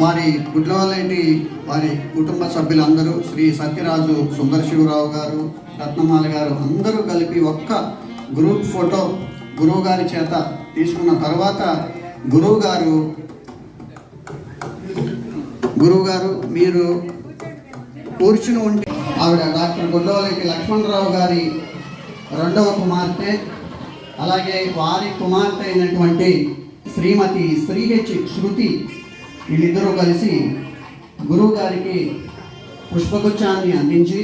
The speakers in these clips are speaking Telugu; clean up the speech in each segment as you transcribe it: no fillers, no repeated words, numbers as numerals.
వారి గుడ్లవల్లేటి వారి కుటుంబ సభ్యులందరూ శ్రీ సత్యరాజు సుందరశివరావు గారు, రత్నమాల గారు అందరూ కలిపి ఒక్క గ్రూప్ ఫోటో గురువు గారి చేత తీసుకున్న తర్వాత గురువుగారు మీరు కూర్చుని ఉంటే ఆవిడ డాక్టర్ గుడ్లవల్లేటి లక్ష్మణరావు గారి రెండవ కుమార్తె, అలాగే వారి కుమార్తె అయినటువంటి శ్రీమతి శ్రీహెచ్ శృతి, వీళ్ళిద్దరూ కలిసి గురువు గారికి పుష్పగుచ్చాన్ని అందించి,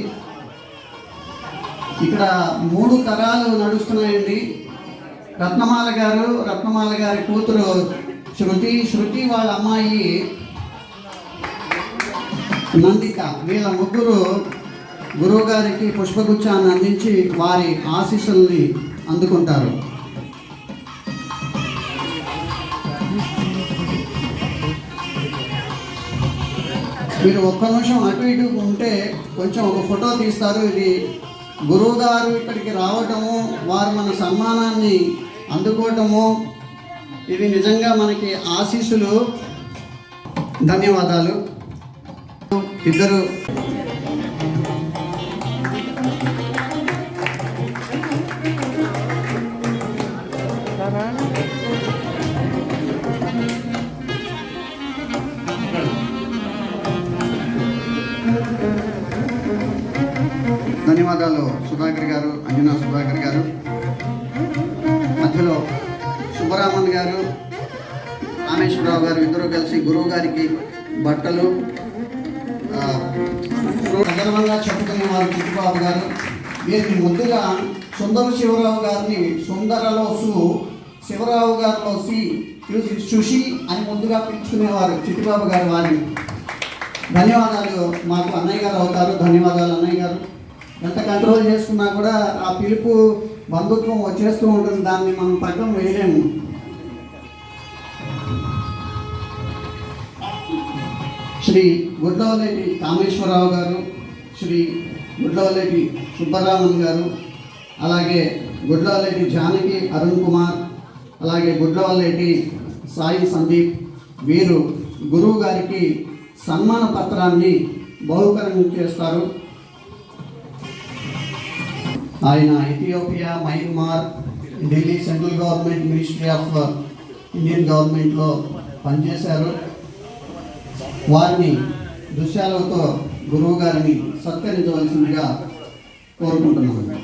ఇక్కడ 3 తరాలు నడుస్తున్నాయండి. రత్నమాల గారి కూతురు శృతి వాళ్ళ అమ్మాయి నందిక, వీళ్ళ ముగ్గురు గురువు గారికి పుష్పగుచ్చాన్ని అందించి వారి ఆశీస్సుల్ని అందుకుంటారు. మీరు ఒక్క నిమిషం అటు ఇటు ఉంటే కొంచెం ఒక ఫోటో తీస్తారు. ఇది గురువు గారు ఇక్కడికి రావటము, వారు మన సన్మానాన్ని అందుకోవటము, ఇది నిజంగా మనకి ఆశీస్సులు. ధన్యవాదాలు. ఇద్దరు ధన్యవాదాలు సుధాకర్ గారు, అంజనా సుధాకర్ గారు. మధ్యలో సుబ్బరామన్ గారు, రామేశ్వరరావు గారు ఇద్దరు కలిసి గురువు గారికి బట్టలు సగర్వంగా చెప్పుకునేవారు. చిట్టుబాబు గారు వీరిని ముద్దుగా సుందర శివరావు గారిని సుందరలో శివరావు గారిలో సుషి అని ముద్దుగా పిలుచుకునేవారు చిట్టుబాబు గారు. వారిని ధన్యవాదాలు. మాకు అన్నయ్య గారు అవుతారు. ధన్యవాదాలు అన్నయ్య గారు. ఎంత కంట్రోల్ చేసుకున్నా కూడా ఆ పిలుపు బంధుత్వం వచ్చేస్తూ ఉంటుంది, దాన్ని మనం పక్కన వేయలేము. శ్రీ గుడ్లవల్లేటి కామేశ్వరరావు గారు, శ్రీ గుడ్లవల్లేటి సుబ్బరామన్ గారు, అలాగే గుడ్లవల్లేటి జానకి అరుణ్ కుమార్, అలాగే గుడ్లవల్లేటి సాయి సందీప్, వీరు గురువు గారికి సన్మాన పత్రాన్ని బహుకరణ చేస్తారు. ఆయన Ethiopia, Myanmar, Delhi central government ministry of Indian గవర్నమెంట్లో పనిచేశారు. వారిని దుశ్శాలతో గురువు గారిని సత్కరించవలసిందిగా కోరుకుంటున్నాను.